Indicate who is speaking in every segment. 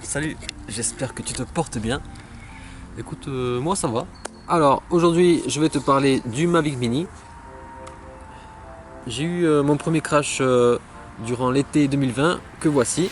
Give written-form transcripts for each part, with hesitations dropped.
Speaker 1: Salut, j'espère que tu te portes bien. Écoute, moi ça va. Alors aujourd'hui je vais te parler du Mavic Mini. J'ai eu mon premier crash durant l'été 2020 que voici.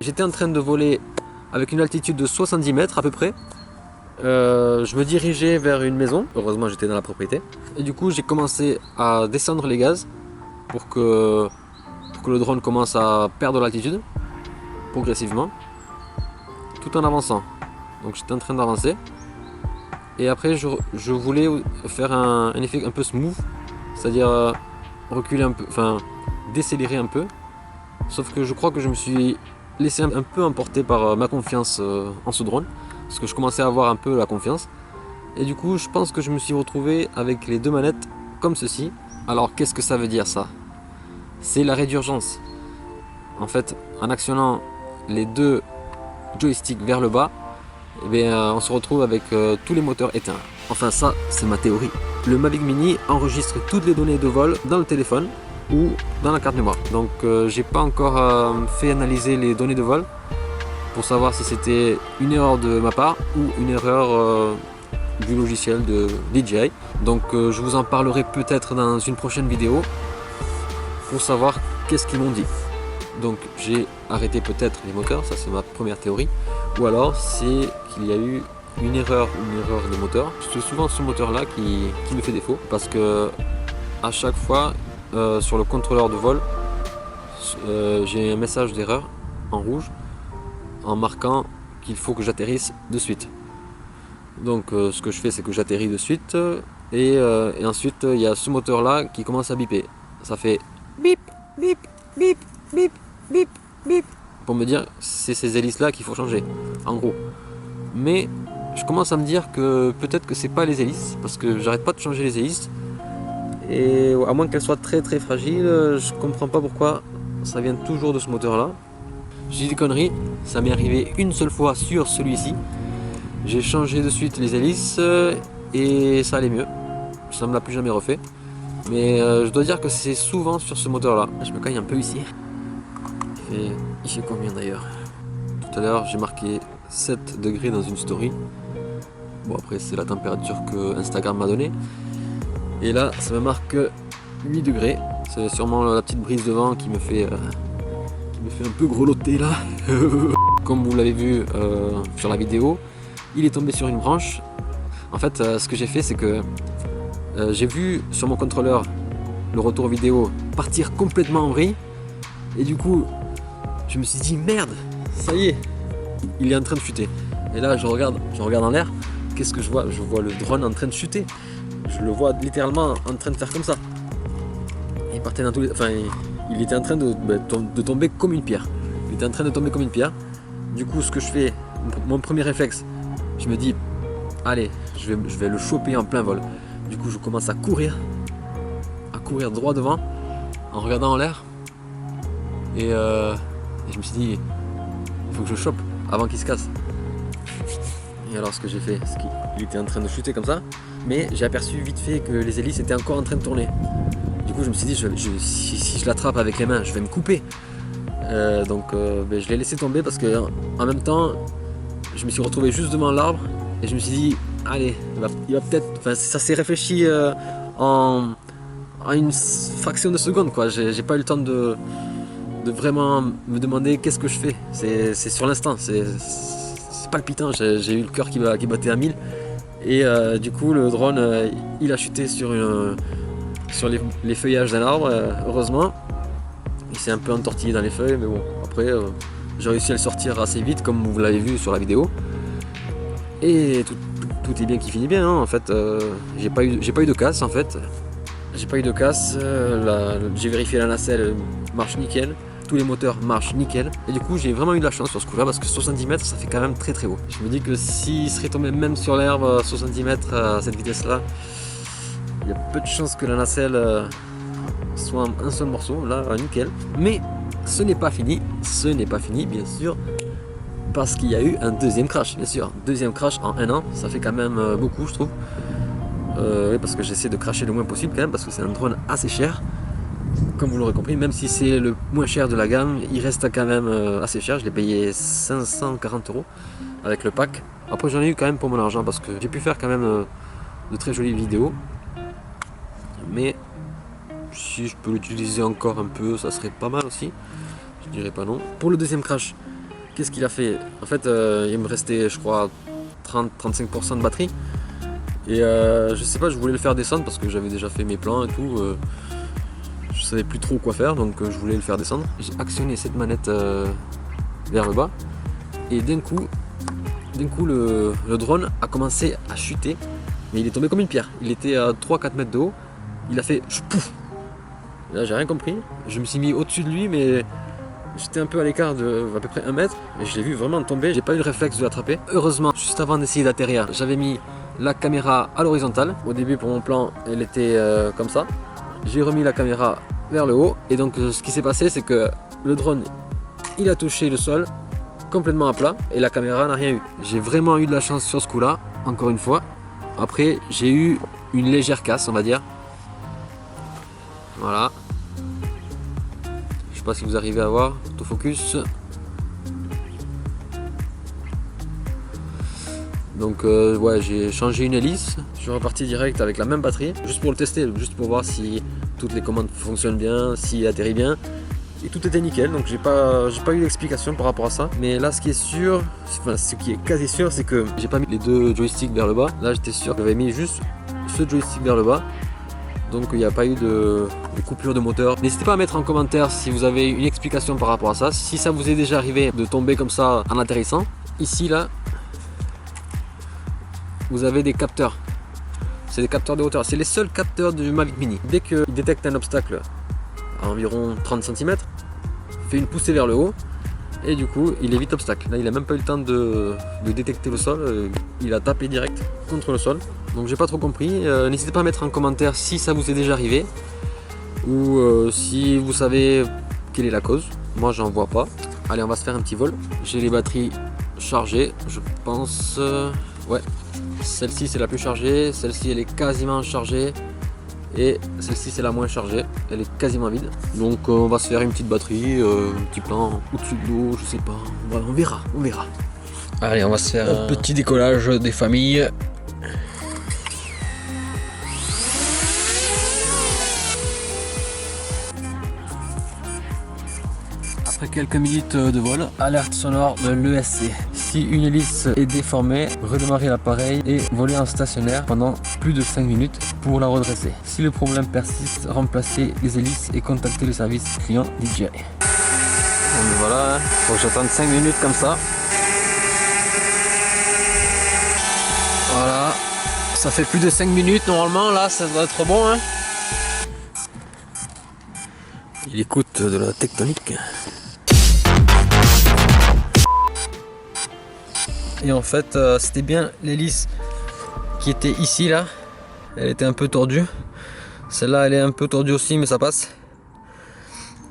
Speaker 1: J'étais en train de voler avec une altitude de 70 mètres à peu près. Je me dirigeais vers une maison, heureusement j'étais dans la propriété. Et du coup j'ai commencé à descendre les gaz pour que le drone commence à perdre l'altitude progressivement, tout en avançant. Donc j'étais en train d'avancer. Et après je voulais faire un effet un peu smooth, c'est-à-dire reculer un peu, enfin décélérer un peu. Sauf que je crois que je me suis laissé un peu emporter par ma confiance en ce drone, parce que je commençais à avoir un peu la confiance. Et du coup je pense que je me suis retrouvé avec les deux manettes comme ceci. Alors qu'est-ce que ça veut dire ça? C'est l'arrêt d'urgence. En fait, en actionnant les deux joysticks vers le bas, eh bien, on se retrouve avec tous les moteurs éteints. Enfin ça c'est ma théorie. Le Mavic Mini enregistre toutes les données de vol dans le téléphone ou dans la carte mémoire. Donc j'ai pas encore fait analyser les données de vol pour savoir si c'était une erreur de ma part ou une erreur du logiciel de DJI. Donc je vous en parlerai peut-être dans une prochaine vidéo pour savoir qu'est-ce qu'ils m'ont dit. Donc j'ai arrêté peut-être les moteurs, ça c'est ma première théorie, ou alors c'est qu'il y a eu une erreur de moteur. C'est souvent ce moteur là qui me fait défaut, parce que à chaque fois sur le contrôleur de vol j'ai un message d'erreur en rouge en marquant qu'il faut que j'atterrisse de suite. Donc ce que je fais c'est que j'atterris de suite et ensuite il y a ce moteur là qui commence à biper. Ça fait bip bip bip bip bip bip pour me dire c'est ces hélices là qu'il faut changer en gros. Mais je commence à me dire que peut-être que c'est pas les hélices, parce que j'arrête pas de changer les hélices. Et à moins qu'elle soit très fragile, je comprends pas pourquoi ça vient toujours de ce moteur là. Je dis des conneries, ça m'est arrivé une seule fois sur celui-ci. J'ai changé de suite les hélices et ça allait mieux. Ça me l'a plus jamais refait. Mais je dois dire que c'est souvent sur ce moteur là. Je me caille un peu ici. Il fait combien d'ailleurs? Tout à l'heure j'ai marqué 7 degrés dans une story. Bon après c'est la température que Instagram m'a donnée. Et là, ça me marque 8 degrés. C'est sûrement la petite brise de vent qui me fait un peu grelotter là. Comme vous l'avez vu sur la vidéo, il est tombé sur une branche. En fait, ce que j'ai fait, c'est que j'ai vu sur mon contrôleur le retour vidéo partir complètement en vrille. Et du coup, je me suis dit merde, ça y est, il est en train de chuter. Et là, je regarde en l'air. Qu'est-ce que je vois? Je vois le drone en train de chuter. Je le vois littéralement en train de faire comme ça. Il partait dans tous les... Enfin, il était en train de tomber comme une pierre. Il était en train de tomber comme une pierre. Du coup, ce que je fais, mon premier réflexe, je me dis, allez, je vais le choper en plein vol. Du coup, je commence à courir droit devant, en regardant en l'air. Et je me suis dit, il faut que je chope avant qu'il se casse. Et alors, ce que j'ai fait, c'est qu'il était en train de chuter comme ça. Mais j'ai aperçu vite fait que les hélices étaient encore en train de tourner. Du coup je me suis dit si je l'attrape avec les mains je vais me couper. Donc je l'ai laissé tomber parce que en même temps je me suis retrouvé juste devant l'arbre et je me suis dit allez il va peut-être, enfin ça s'est réfléchi en une fraction de seconde quoi. J'ai pas eu le temps de vraiment me demander qu'est-ce que je fais. C'est sur l'instant, c'est palpitant, j'ai eu le cœur qui battait à 1000. Et du coup le drone il a chuté sur les feuillages d'un arbre, heureusement. Il s'est un peu entortillé dans les feuilles, mais bon, après j'ai réussi à le sortir assez vite comme vous l'avez vu sur la vidéo. Et tout est bien qui finit bien, hein. En fait, j'ai pas eu de casse en fait. J'ai pas eu de casse, j'ai vérifié la nacelle, marche nickel. Tous les moteurs marchent nickel. Et du coup, j'ai vraiment eu de la chance sur ce coup-là parce que 70 mètres, ça fait quand même très très haut. Je me dis que s'il serait tombé même sur l'herbe à 70 mètres à cette vitesse-là, il y a peu de chances que la nacelle soit un seul morceau. Là, nickel. Mais ce n'est pas fini. Ce n'est pas fini, bien sûr. Parce qu'il y a eu un deuxième crash, bien sûr. Deuxième crash en un an, ça fait quand même beaucoup, je trouve. Oui, parce que j'essaie de crasher le moins possible quand même, parce que c'est un drone assez cher. Comme vous l'aurez compris, même si c'est le moins cher de la gamme, il reste quand même assez cher. Je l'ai payé 540 € avec le pack. Après, j'en ai eu quand même pour mon argent parce que j'ai pu faire quand même de très jolies vidéos. Mais si je peux l'utiliser encore un peu, ça serait pas mal aussi. Je dirais pas non. Pour le deuxième crash, qu'est-ce qu'il a fait? En fait, il me restait, je crois, 30-35% de batterie. Et je sais pas, je voulais le faire descendre parce que j'avais déjà fait mes plans et tout. Je savais plus trop quoi faire, donc je voulais le faire descendre. J'ai actionné cette manette vers le bas. Et d'un coup, le drone a commencé à chuter. Mais il est tombé comme une pierre. Il était à 3-4 mètres de haut. Il a fait pouf. Là, j'ai rien compris. Je me suis mis au-dessus de lui, mais j'étais un peu à l'écart de à peu près 1 mètre. Et je l'ai vu vraiment tomber. J'ai pas eu le réflexe de l'attraper. Heureusement, juste avant d'essayer d'atterrir, j'avais mis la caméra à l'horizontale. Au début, pour mon plan, elle était comme ça. J'ai remis la caméra vers le haut. Et donc, ce qui s'est passé, c'est que le drone, il a touché le sol complètement à plat. Et la caméra n'a rien eu. J'ai vraiment eu de la chance sur ce coup-là, encore une fois. Après, j'ai eu une légère casse, on va dire. Voilà. Je sais pas si vous arrivez à voir. Autofocus. Donc ouais, j'ai changé une hélice. Je suis reparti direct avec la même batterie, juste pour le tester, juste pour voir si toutes les commandes fonctionnent bien, s'il atterrit bien. Et tout était nickel, donc j'ai pas eu d'explication par rapport à ça. Mais là, ce qui est sûr, enfin ce qui est quasi sûr, c'est que j'ai pas mis les deux joysticks vers le bas. Là, j'étais sûr que j'avais mis juste ce joystick vers le bas. Donc il n'y a pas eu de coupure de moteur. N'hésitez pas à mettre en commentaire si vous avez une explication par rapport à ça. Si ça vous est déjà arrivé de tomber comme ça en atterrissant. Ici, là, vous avez des capteurs. C'est des capteurs de hauteur. C'est les seuls capteurs du Mavic Mini. Dès qu'il détecte un obstacle à environ 30 cm, fait une poussée vers le haut et du coup il évite l'obstacle. Là, il n'a même pas eu le temps de détecter le sol. Il a tapé direct contre le sol. Donc j'ai pas trop compris. N'hésitez pas à mettre en commentaire si ça vous est déjà arrivé ou si vous savez quelle est la cause. Moi, j'en vois pas. Allez, on va se faire un petit vol. J'ai les batteries chargées, je pense. Ouais. Celle-ci c'est la plus chargée, celle-ci elle est quasiment chargée et celle-ci c'est la moins chargée, elle est quasiment vide. Donc on va se faire une petite batterie, un petit plan au-dessus de l'eau, je sais pas, on verra. Allez, on va se faire un petit décollage des familles. Après quelques minutes de vol, alerte sonore de l'ESC. Si une hélice est déformée, redémarrez l'appareil et voler en stationnaire pendant plus de 5 minutes pour la redresser. Si le problème persiste, remplacez les hélices et contactez le service client DJI. Donc voilà, faut que j'attende 5 minutes comme ça. Voilà, ça fait plus de 5 minutes normalement, là ça doit être bon. Hein. Il écoute de la tectonique. Et en fait, c'était bien l'hélice qui était ici, là. Elle était un peu tordue. Celle-là, elle est un peu tordue aussi, mais ça passe.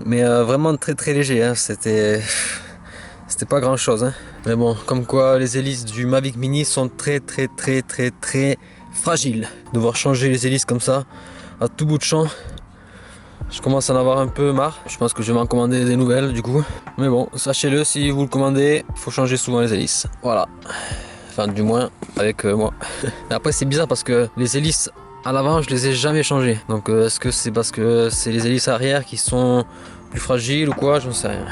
Speaker 1: Mais vraiment très très léger. Hein. C'était pas grand chose. Hein. Mais bon, comme quoi les hélices du Mavic Mini sont très fragiles. Devoir changer les hélices comme ça, à tout bout de champ. Je commence à en avoir un peu marre. Je pense que je vais m'en commander des nouvelles du coup. Mais bon, sachez-le, si vous le commandez, il faut changer souvent les hélices. Voilà. Enfin, du moins avec moi. Après, c'est bizarre parce que les hélices à l'avant, je les ai jamais changées. Donc, est-ce que c'est parce que c'est les hélices arrière qui sont plus fragiles ou quoi? J'en sais rien.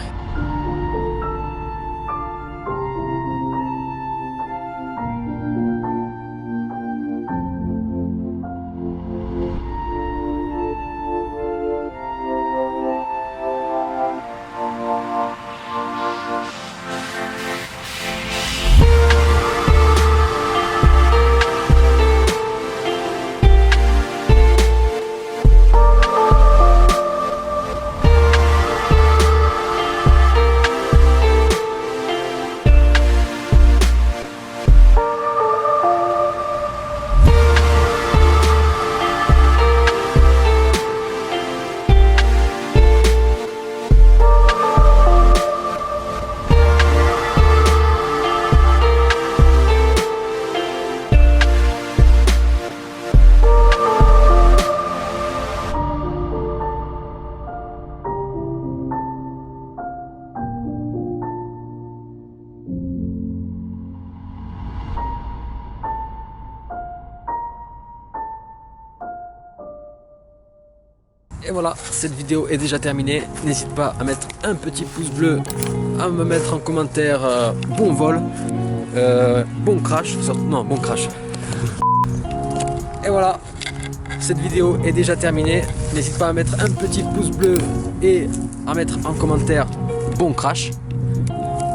Speaker 1: Et voilà, cette vidéo est déjà terminée. N'hésite pas à mettre un petit pouce bleu, à me mettre en commentaire bon vol, bon crash, non bon crash. Et voilà, cette vidéo est déjà terminée. N'hésite pas à mettre un petit pouce bleu et à mettre en commentaire bon crash.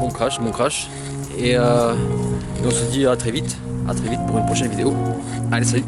Speaker 1: Bon crash, bon crash. Et on se dit à très vite pour une prochaine vidéo. Allez, salut!